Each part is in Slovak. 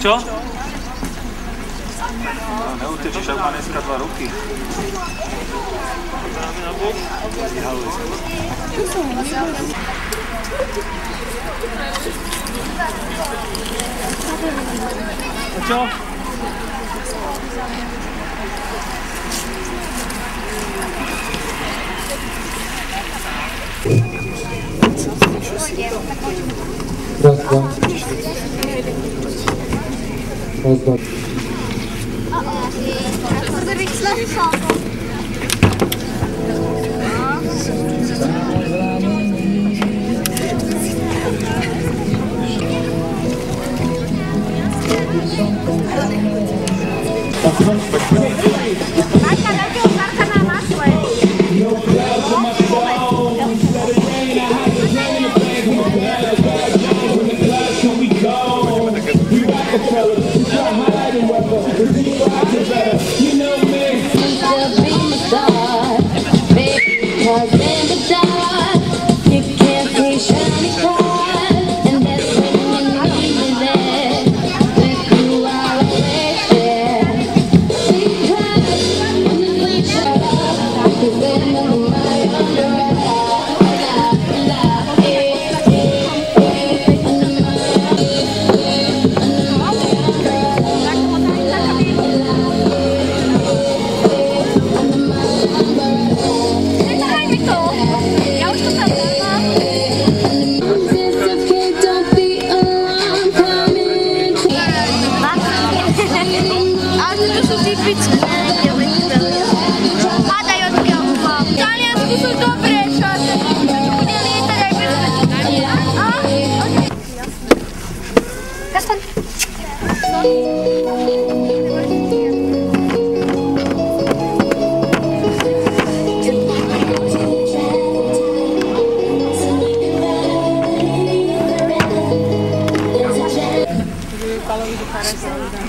Čo? Neutečíš, ak má dneska 2 ruky. Dáme na bok. A čo? Raz, dva. Raz, dva.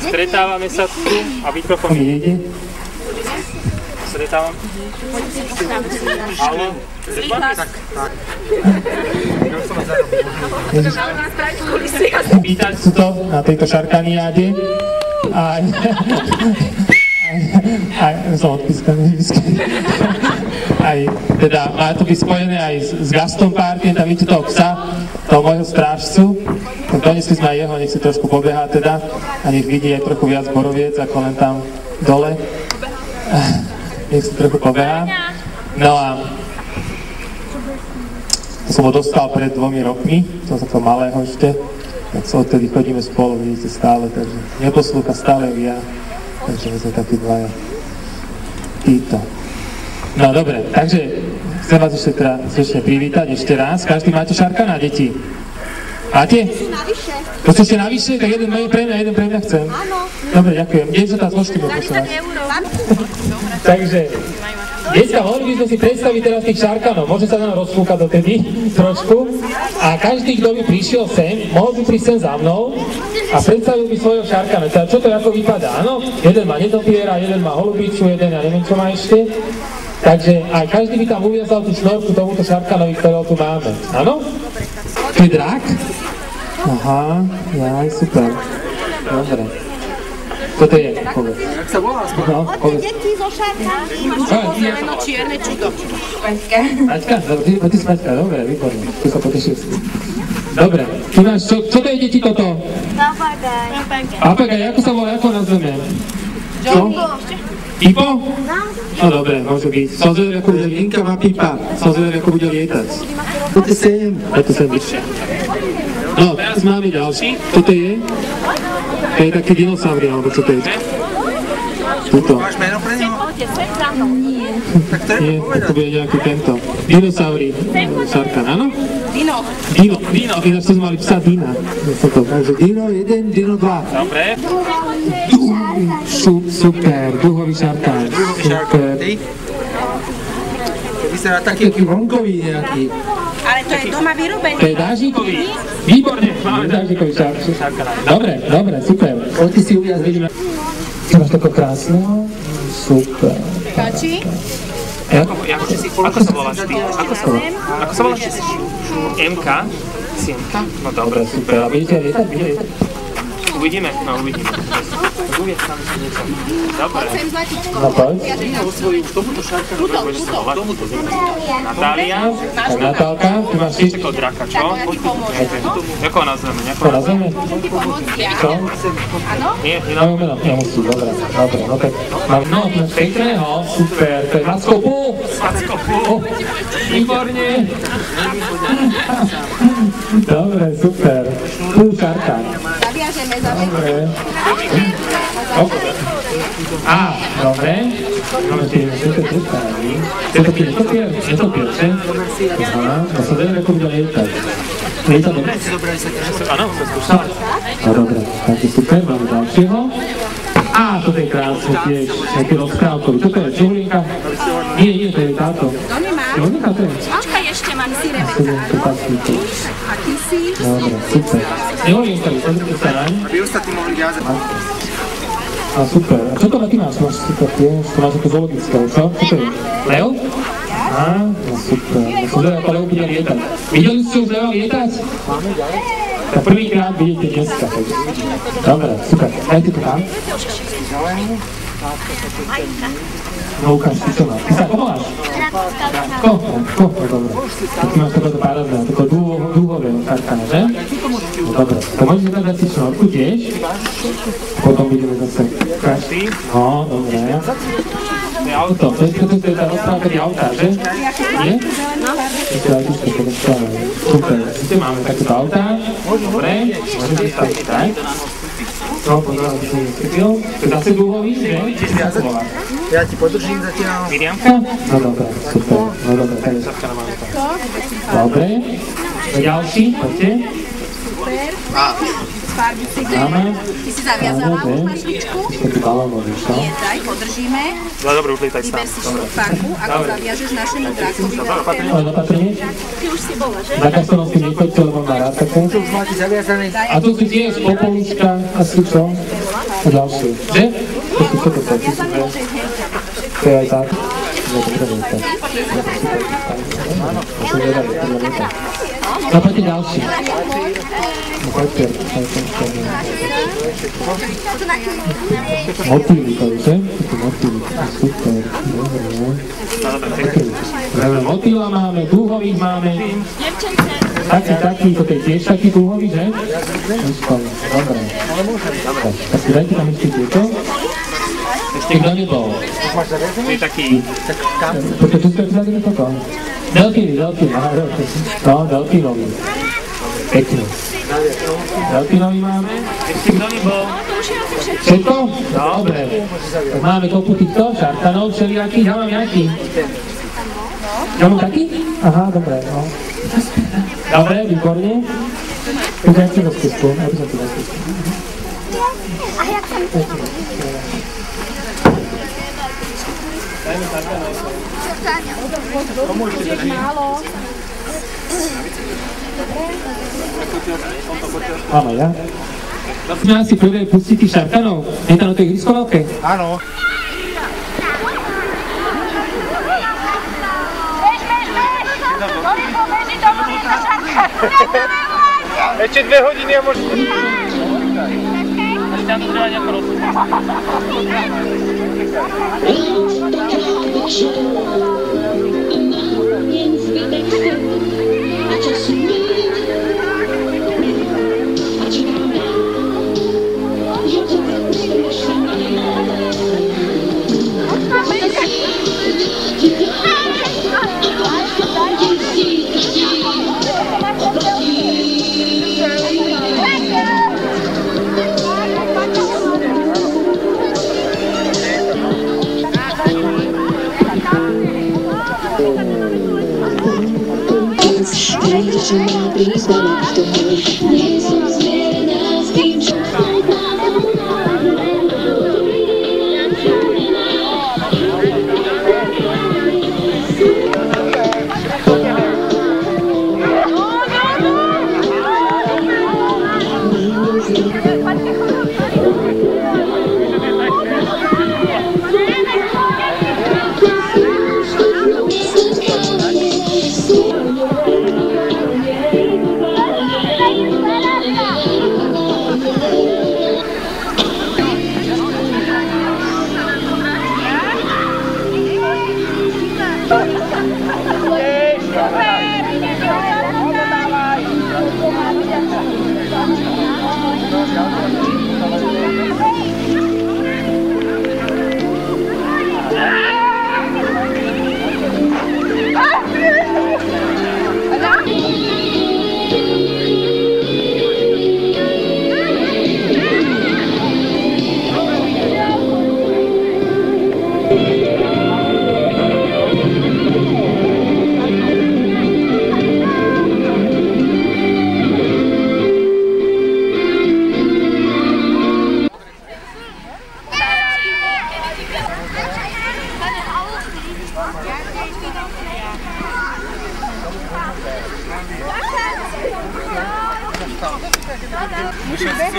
Stretávame sa tu a mikrofón ide. Stretávam. Áno. Tak. Pýtať sú to na tejto šarkaniáde. Som odpískaný. Aj teda má to byť spojené aj s Gaston Parkiem, tam vidíte toho psa, toho môjho strážcu. Donesli sme aj jeho, nech si trošku pobehá teda a nech vidí aj trochu viac Boroviec, ako len tam dole. Nech si trochu pobehá. No a to som ho dostal pred 2 rokmi, som sa to malého ešte, tak sa odtedy chodíme spolu, vidíte stále, takže neposlúcha stále ja, takže my sme takí dvaja. Títo. No dobre, takže chcem vás ešte teda srdečne privítať ešte raz. Každý máte šarkana, deti? Máte? To ste ešte navyše? Tak jeden pre mňa chcem. Áno. Dobre, ďakujem. Kde sa tá zložky poprosím vás? Takže, dneska mohli by sme si predstaviť teraz tých šarkanov. Môže sa nám rozfúkať dotedy trošku. A každý, kto by prišiel sem, mohol by prísť sem za mnou a predstavil by svojho šarkana. Teda čo to ako vypadá, áno? Jeden má netopiera, jeden má holubiču, jeden ja neviem čo má ešte. Takže aj každý by tam uviazal tú šnorku tomuto šarkanovi, ktorého tu máme. Áno? To je drak? Aha, jaj, super. Dobre. Čo to je? Povedz. Jak sa volá? No, povedz. Deti zo šarka. Čierne čudo. Maťka. Maťka? Dobre, ty si Maťka, dobre, výborné. Tu sa potešil si. Dobre, tu máš, čo to je, deti, toto? Papagaj. Papagaj, ako sa volá, ako nazveme? Čo? Pipo? No dobre, môže byť. Som zvedavý, ako bude Linka má pipa. Som zvedavý, ako bude lietať. Toto sem. Toto sem vyššie. No, teraz máme ďalší. Toto je? To je taký dinosauri, alebo čo to je? Tuto. Máš meno pre neho? Tak to je Nie, to bude nejaký tento. Dinosauri. Šarkan, áno? Dino. Ináč to sme mali psa Dina. Takže Dino 1, Dino 2. Dobre. Super, duhový šarkan. Super. To vyzerá taký vonkový nejaký. Ale to je doma vyrobený. To je dážikový. Výborne, máme dážikový šarkan. Dobre, super. Poď ty si uviaz, vidíme. Ty máš tako krásno. Super. Páči? Ako sa voláš ty? Ako sa voláš ty? MK? Sienka? No dobre, Super, a budete lietať? uvidíme, no uvidíme. Uviedz tam si niečo. Dobre. No poď. Tomuto šarka budeš sa volať. Natália. Tak Natálka, ty máš ty? Čeko draka, čo? Ako nazveme? Čo nazveme? Čo? Nie, Máme meno, nemusí, dobre, no tak mám pekného, super, to je Mackopu. Výborne. Dobre, super. Tu šarka. Zaviažeme, Dobre. Á, dobre. Máme tie detálky. To je taký netopierče. Aha, to sa veľmi ako bude lietať. Lieta dobre? áno, skúšame. No dobre, tak je super, máme ďalšieho. Á, toto je krásne tiež, nejaký rozprávkový. Toto je čuhlinka. Nie, to je táto. Čuhlinka to je? Počkaj, ešte mám si To je pasníky. A ty si? Dobre, super. Čuhlinka, pozrite sa naň. Aby ostatní mohli viazať. A super. A čo to ty máš? Máš super tiež, to máš ako zoologické, čo? Čo to je? Lev? Á, no super. Ja som zvedal, ako lev bude lietať. Videli ste už leva lietať? Tak prvýkrát vidíte dneska. Dobre, super. Dajte to tam. No ukáž, ty čo máš? Ty sa ako máš? Ko? Dobre. Tak ty máš takoto parádne, tako dúhové šarkane, že? No dobre. To môžeš dať si šnorku tiež. Potom budeme zase ukážti. No, dobre. To je auto. To je tá rozprávka tie autá, že? Nie? To je autička, to je rozprávka. Super. Tu máme takéto autá. Dobre. Môžete staviť tak. No, pozor, aby som neskypil. To je zase dúhový, že? Ja ti podržím zatiaľ. Miriamka? No dobre, super. No dobre, tak je šapka na mamka. Dobre. Ďalší, poďte. Farby si Máme. Ty si zaviazala už mašličku? Taký balónov, vieš to? Nie, daj, podržíme. No dobre, už lietaj sám. Vyber si farbu, ako zaviažeš našemu drakovi. Ale opatrne. Ty už si bola, že? Za Kastanovským nechoďte, lebo má rád také. Už máte zaviazané. A tu si tiež popoluška, asi čo? A ďalšie. Že? To si čo to je? To je aj tak? No, to treba lietať. To som vedali, to treba lietať. No, poďte ďalší. No, poďte. Motýly to je, že? Taký motýly. Super. Dobre. Motýla máme, dúhových máme. Taký, toto je tiež taký dúhový, že? Dobre. Tak si dajte tam ešte tieto. Ešte kto nebol? To je taký... Toto tu ste vzali toto? Delfíny, aha, no, delfínový. Pekný. Delfínový máme. Ešte kto nebol? Všetko? Dobre. Tak máme kopu týchto šarkanov všelijakých. Ja mám nejaký. Ja mám taký? Aha, dobre, no. Dobre, výborne. Tak ja chcem do skúsku. Ja by som tu do skúsku. A jak sa mi to Áno, ja? Chceme asi prvé pustiť tých šarkanov. Je tam na tej ihriskovalke? Áno. Ešte 2 hodiny a možno... Ešte tam to treba nejako rozsúť.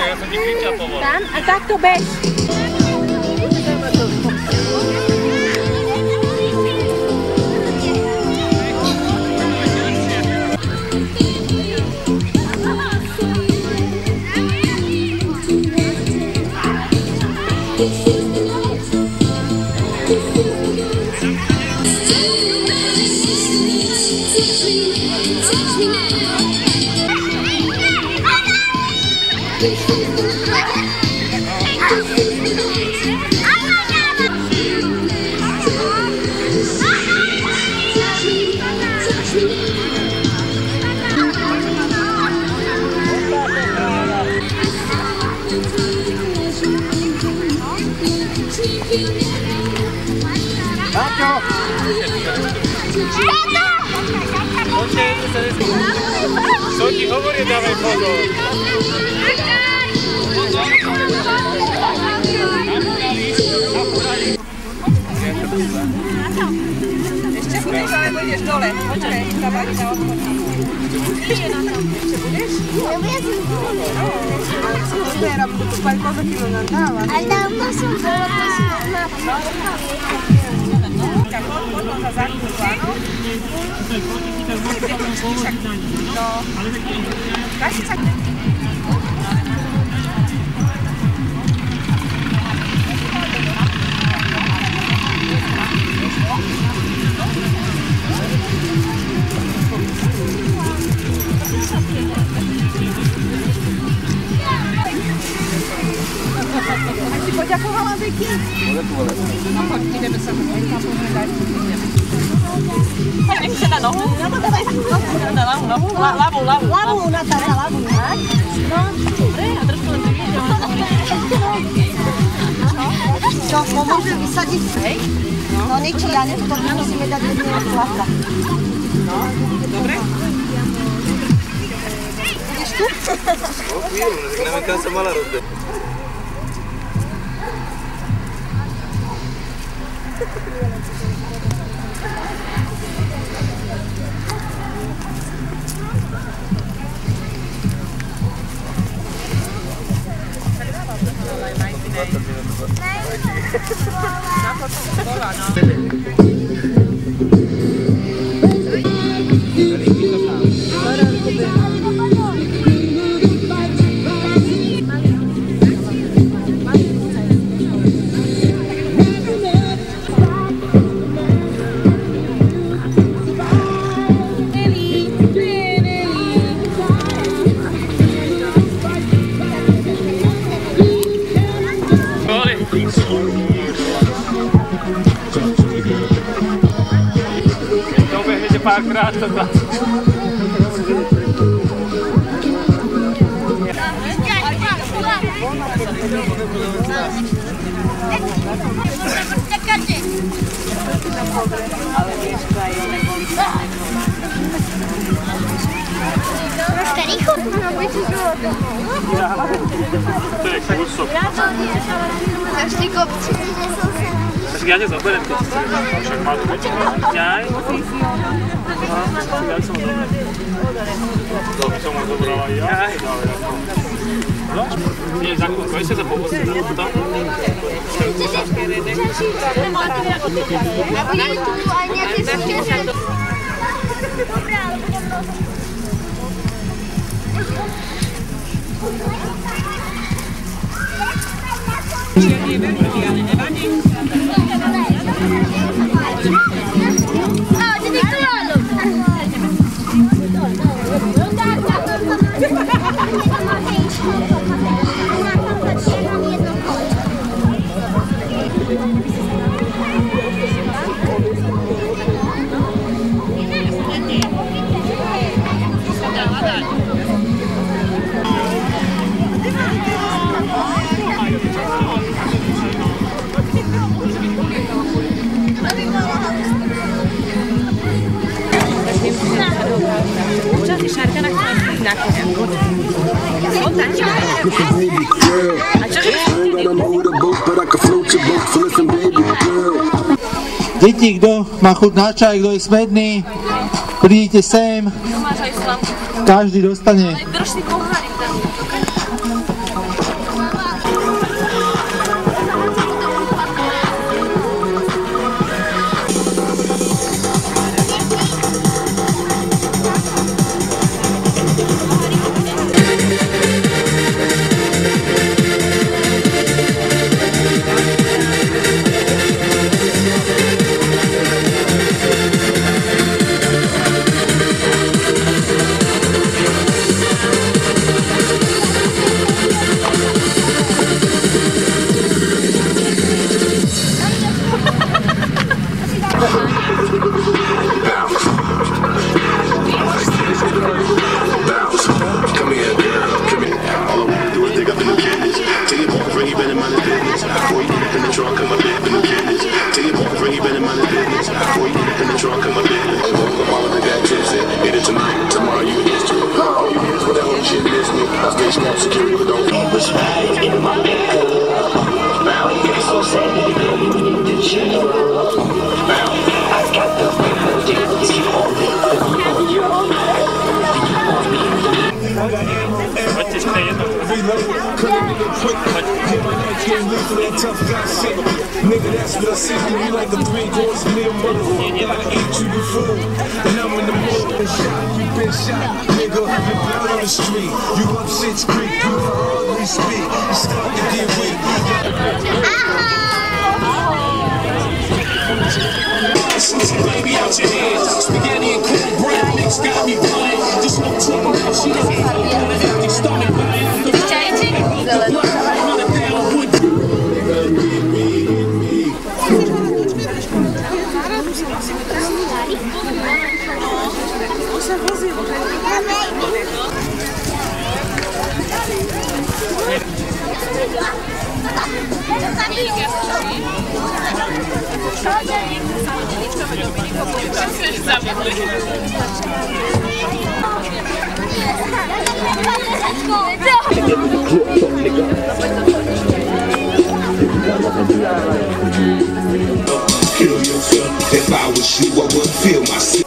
ja som ti kričal povol. Tam a takto bež. Co ti hovorí, dávaj pozor. Ešte budeš, alebo ideš dole. Počkaj, dávaj na odchod. Ešte budeš? Super, a budu qualcosa che non andava. Andava solo Potom sa zakúpla, no? No. Dáš sa... A si poďakovala Vicky? No poď, ideme sa povedať. Poď, nech sa na nohu. Na nohu. Ľavú. Ľavú, Natáša, ľavú. No, dobre, a trošku len privíte. Čo, môžeme vysadiť? Hej. No, niečo, ja neviem, to musíme dať jedného chlapa. No, dobre. Ideš tu? Neviem, kam sa mala rozbeť. Dobehnete párkrát to tam. Troška rýchlo, no budeš životom. To je kúsok. Až ty kopči, že som sa... Tak ja ťa zoberiem, keď si však má tu väčšie. Ťaj. Ja som ho zobral. Dobre, som ho zobral aj ja. No, nie, za chvíľku, ešte sa povozí na to. A budeme tu aj nejaké súťaže. Dobre, ale budem rozhodnúť. Čierny je veľký, ale nevadí. Deti, kto má chuť na čaj, kto je smedný, prídite sem, každý dostane. Drž si pohárik tam. for that tough guy shit. Nigga, that's what I see from you like a 3-course meal, motherfucker. I ate you before, and I'm in the middle of the shot. You been shot, nigga, you blood on the street. You up Shit's Creek, you hardly speak. You start to get weak. Baby out your hands, spaghetti and cornbread, mix got me blind. Just no trouble, she don't have to stomach blind. Kill yourself. If I was you, I wouldn't feel myself.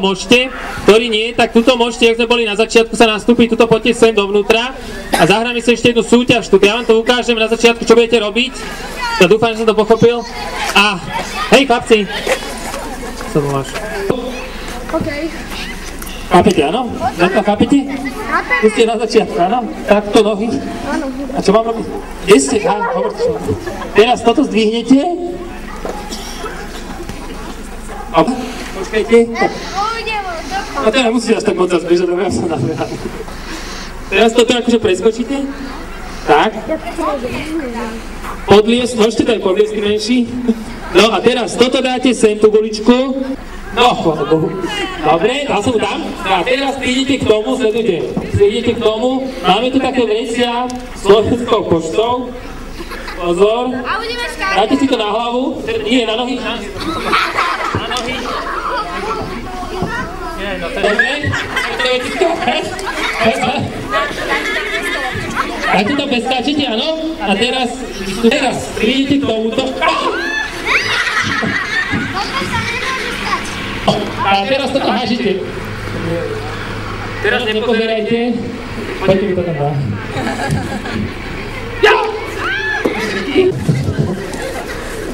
Môžete, ktorý nie, tak tuto môžete, ak sme boli na začiatku, sa nastúpiť, tuto poďte sem dovnútra a zahráme sa ešte jednu súťaž tu. Ja vám to ukážem na začiatku, čo budete robiť. Ja dúfam, že som to pochopil. A hej chlapci, co to máš? OK. Chápete, áno? Chápete? Tu ste na začiatku, áno? Takto nohy. A čo mám robiť? Kde ste? Hovorte, čo mám. Teraz toto zdvihnete. Počkajte. A teraz musíte až tak moc zbežať, lebo ja som nabehal. Teraz toto akože preskočíte. Tak. Podliesť, môžete to aj podliesť menší. No a teraz toto dáte sem, tú guličku. No, dobre, dal som tam. A teraz prídete k tomu, sledujte. Prídete k tomu, máme tu také vrecia s Slovenskou poštou. Pozor. Dáte si to na hlavu. Nie, na nohy. Na nohy. Dobre. Dáte to peskáčete, áno? A teraz prídete k tomuto. A teraz toto hážite. Teraz nepozerajte. Poďte mi to tam dá.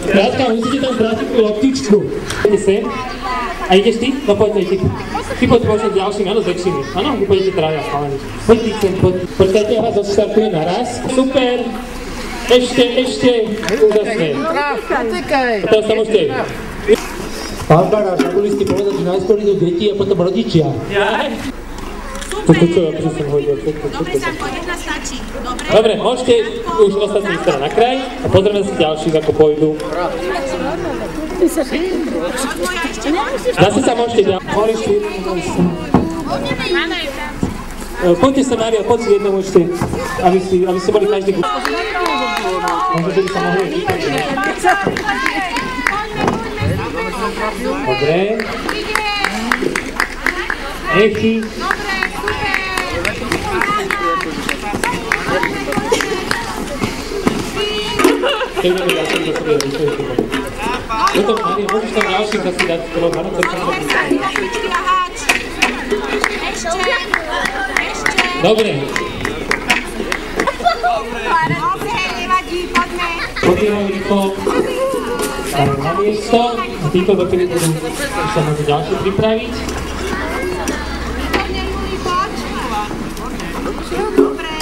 Krátka, musíte tam vrátiť tú loptičku. Poďte sem. A ideš ty? No poďte, ty poď počať ďalším, áno, s väčšími. Áno, vy pôjdete traja, spálený. Poď ty sem, poď. Počkajte, ja vás odštartujem naraz. Super. Ešte. Úžasné. A teraz sa môžete. Pán Baráš, neboli ste povedať, že najskôr idú deti a potom rodičia. Ja? Toto čo, akože som hodil. Dobre, Sanko, jedna stačí. Dobre, môžete už ostatní strana na kraj a pozrieme si ďalších, ako pôjdu. Zase sa môžete ďalej. Poďte sa, Mária, poď si jednou ešte, aby ste boli každý kus. Možno, že by sa mohli vypať. Dobre. Echy. Toto, Mária, môžeš tam ďalších asi dať skoro, áno, to som robí. Dobre. Dobre, nevadí, poďme. Poďme rýchlo. Dáme na miesto. A týchto dokedy budú sa môžu ďalšie pripraviť. Výborne, Juli, poď. Dobre,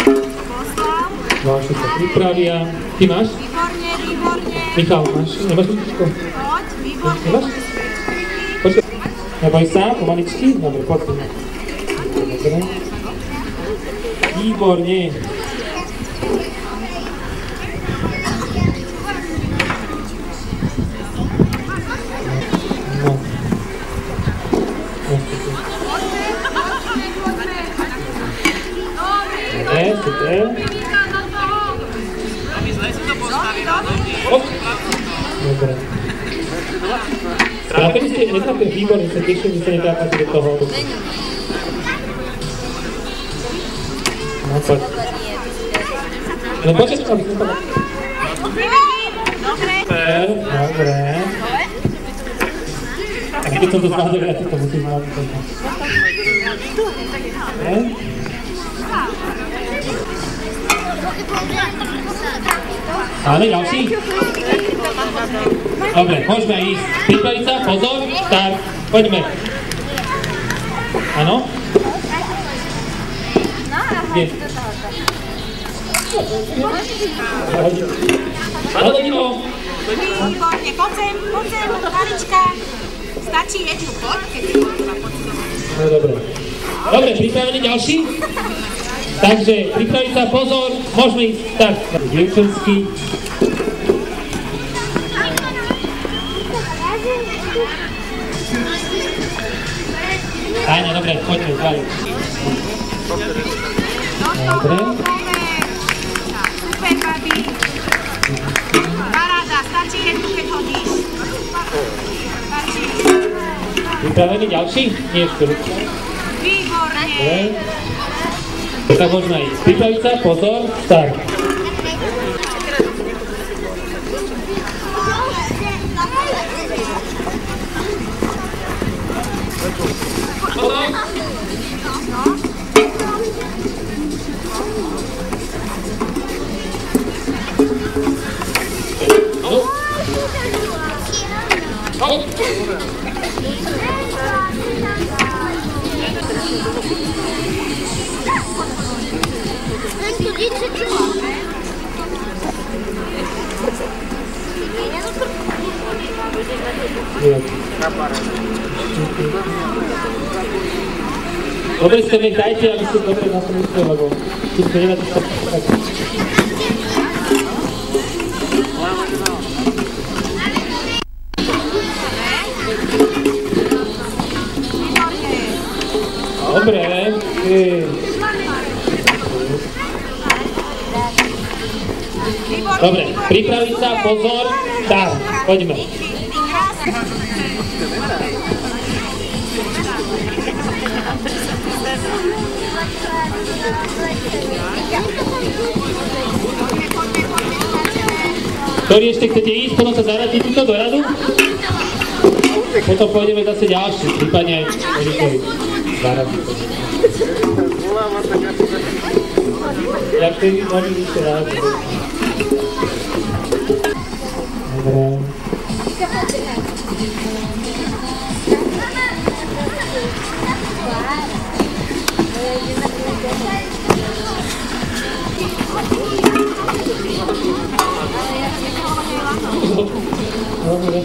postav. Ďalšie sa pripravia. Ty máš? Výborne. Michal, máš? Nemáš lutičko? Poď, výborne. Nemáš? Počkaj. Neboj sa, pomaličky. Dobre, poďme. Dobre. Výborne. No. Dobre, super. Dobre. Trápili ste, netrápili, výborne, sa teším, že sa netrápate do toho. No poď. No počkaj, aby sme to... Super, dobre. A keď som to zvládol, ja to musím zvládnuť. Máme ďalší? Dobre, môžeme ísť. Pripraviť sa, pozor, tak, poďme. Áno? Kde? Hodinu. Výborne, poď sem, Karička. Stačí jednu, poď, keď je to poď. No dobre. Dobre, pripravení ďalší? Takže pripraviť sa, pozor, môžeme ísť tak. Dievčenský. Áňa, dobre, poďme, ďalej. Dobre. Super, babi. Paráda, stačí jednu, keď hodíš. Stačí. Pripravení ďalší? Nie ešte. Výborne. Dobre. Tak môžeme ísť. Pripraviť sa, pozor, start. Dobre si to nech dajte, aby ste dobre nastavili, lebo keď to nedáte tak. Dobre, dobre, pripraviť sa, pozor, tak, poďme. Ktorý ešte chcete ísť, potom sa zaradí túto do radu? Potom pôjdeme zase ďalšie, prípadne aj ktorý zaradí. Ja vtedy môžem ešte rád. Dobre.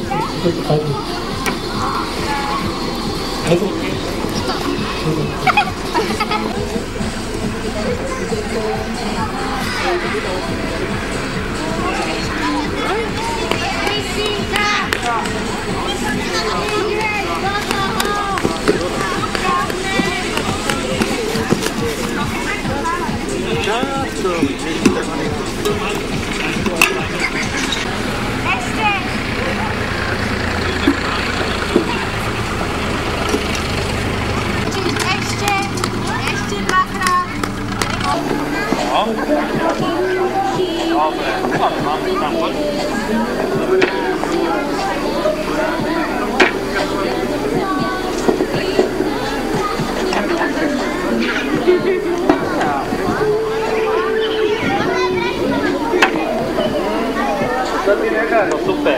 No super.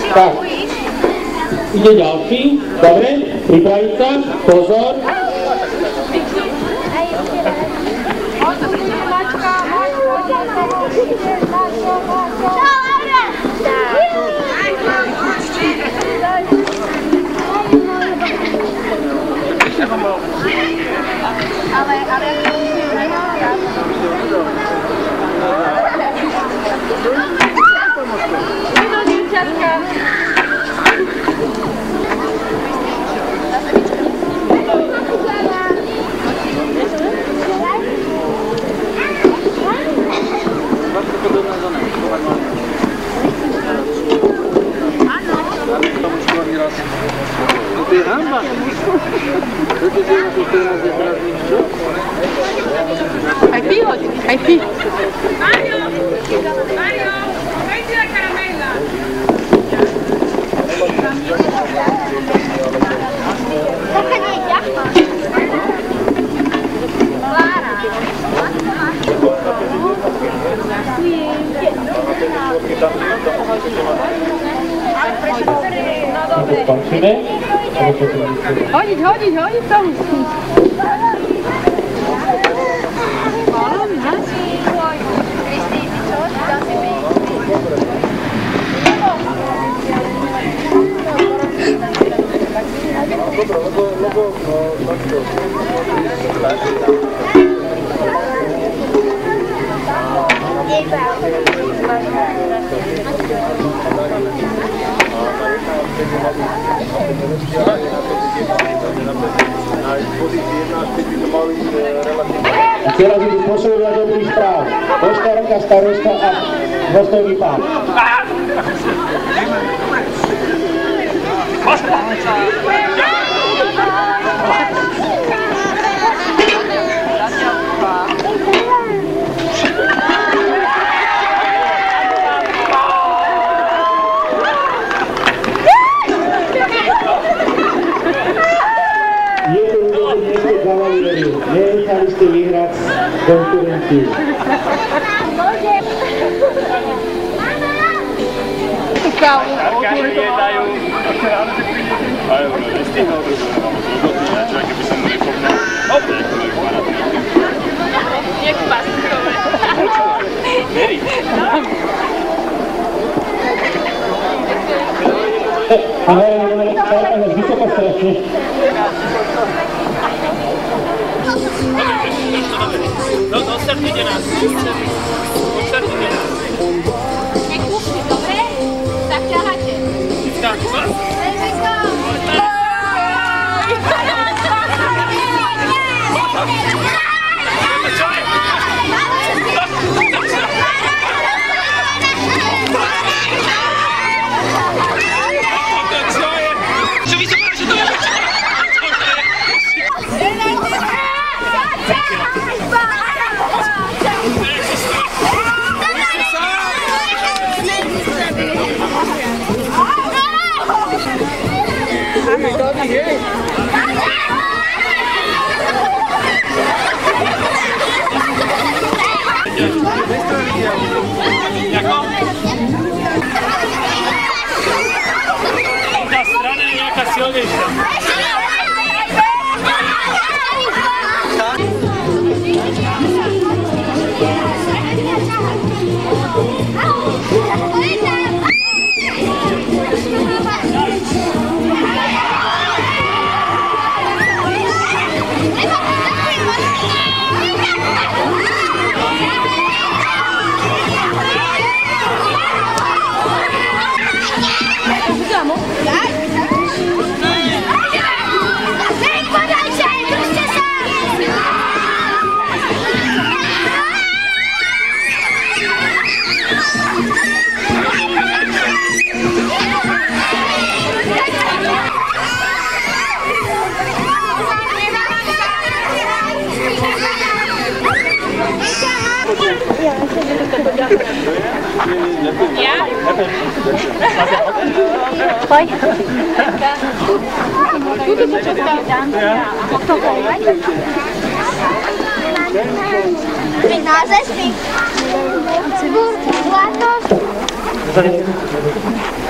Tak, ide ďalší, dobre, pripraviť sa, pozor. Aj ty hoď, aj ty. Mario, dajte na karamela. Skončíme. Hodiť to musím. Teraz idú posúvať dobrých správ. Poštárka, starosta a hostový pán. Nenechali ste vyhrať konkurenciu. Jak paskové. Veri. No, odstartujte nás. Odstartujte nás. Nekúšli, dobre? Tak ťaháte. Ta strana je nejaká silnejšia.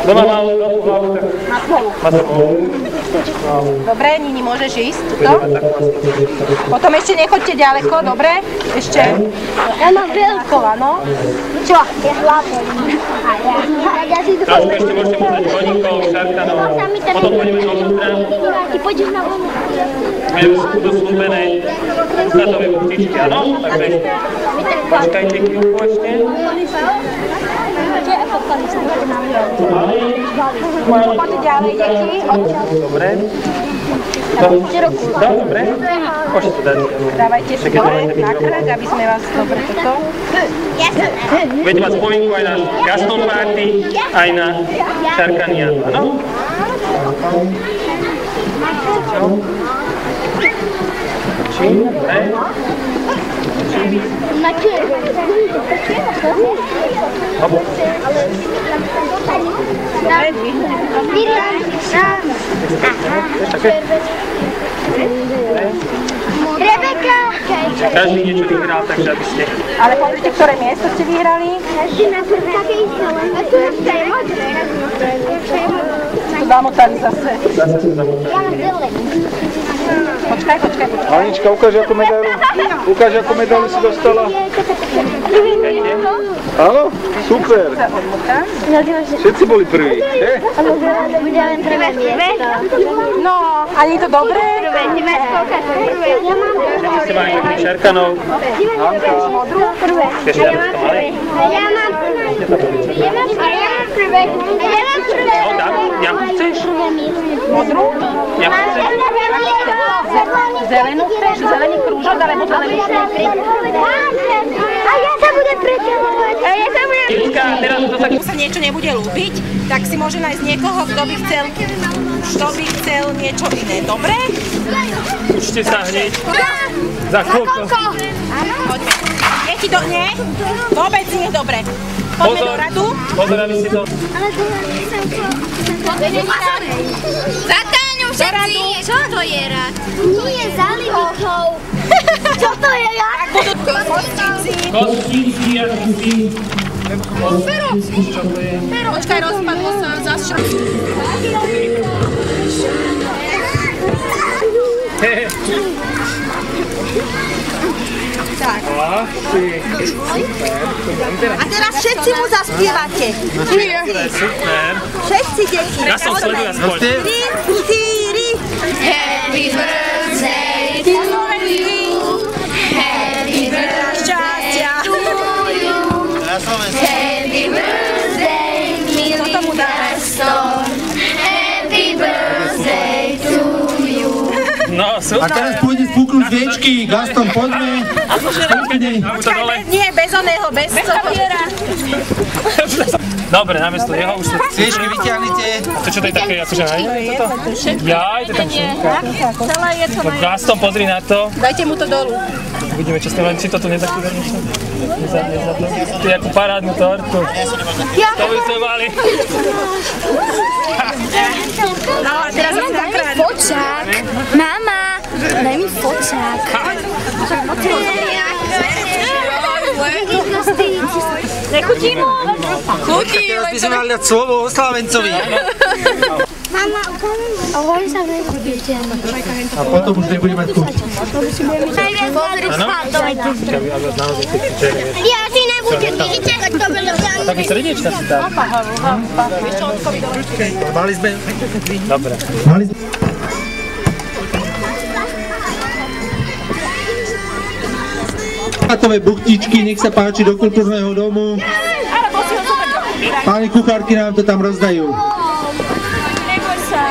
Doma má hlavu, tak má spolu. Dobre, Nini, môžeš ísť tuto. Potom ešte nechoďte ďaleko, dobre? Ešte. Ja mám veľkova, no. Čo? Ja hlavu. Trošku ešte môžete poznať koníkov, šarkanov, potom pôjdeme do vnútra. Ty pôjdeš na vonu. Budeme do slúbenej zlatovej ptičky, áno? Takže počkajte chvíľku ešte. Poďte ďalej, deti. Dobre. Dobre. Môžete dať. Dávajte si dole na krk, aby sme vás dobre toto. Budete mať spomínku aj na Gaston Party, aj na šarkania, áno? Dobre. Na červený. Rebeka! Každý niečo vyhral, takže aby ste... Ale pozrite, ktoré miesto ste vyhrali. Každý na prvé. Také isté, len a tu je modré. Tu zamotali zase. Ja mám zelený. Počkaj. Anička, ukáž, akú medailu si dostala. Áno, super. Všetci boli prví. Budeme prvé miesto. No, ani to dobré? Ideme skúkať prvé. Ja mám prvé. Ste mali takých šarkanov. Prvé. Ešte tam to mali. Ja mám prvé. Ja mám prvé. No, dám, nejakú chceš? Modrú? Nejakú chceš? Zelenú chceš? Zelený krúžok alebo zelený štík? A ja sa budem preťahovať. Ivka, teraz to tak... Ak sa niečo nebude ľúbiť, tak si môže nájsť niekoho, kto by chcel niečo iné. Dobre? Učte sa hneď. Za koľko? Poďme. Je ti to nie? Vôbec nie, dobre. Poďme do radu. Pozor, aby si to... Za Táňou všetci! Čo to je rad? Nie, za Livikou. Čo to je rad? Tak budú kostíci. Kostíci, aký si... Pero, počkaj, rozpadlo sa zase. Tak. A teraz všetci mu zaspievate. Super. Všetci deti. Ja som sledujem spolu. 3, 4. Happy birthday to you. Happy birthday to you. Happy birthday, milý Gaston. Happy birthday to you. No, super. A teraz pôjde spúknuť sviečky. Gaston, poďme. Nie, bez oného, bez papiera. Dobre, namiesto jeho už to... Sviečky vyťahnite. To čo to je také, akože aj? Jaj, to je tam šunka. Celé je to na Gaston, pozri na to. Dajte mu to dolu. Uvidíme, čo ste len, či toto nezakúda niečo. Ty jakú parádnu tortu. To by sme mali. No a teraz Fočák. Mama, daj mi fočák. Nechutí mu? Chutí. Teraz by sme mali dať slovo oslávencovi. Mama, hovorí sa nechodíte. A potom už nebude mať chuť. Ja si nebudem vidíte, tak to bylo Také srdiečka si dá. Mali sme... Dobre. Šokoládové buchtičky, nech sa páči, do kultúrneho domu. Páni kuchárky nám to tam rozdajú. Neboj sa.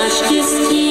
Štěstí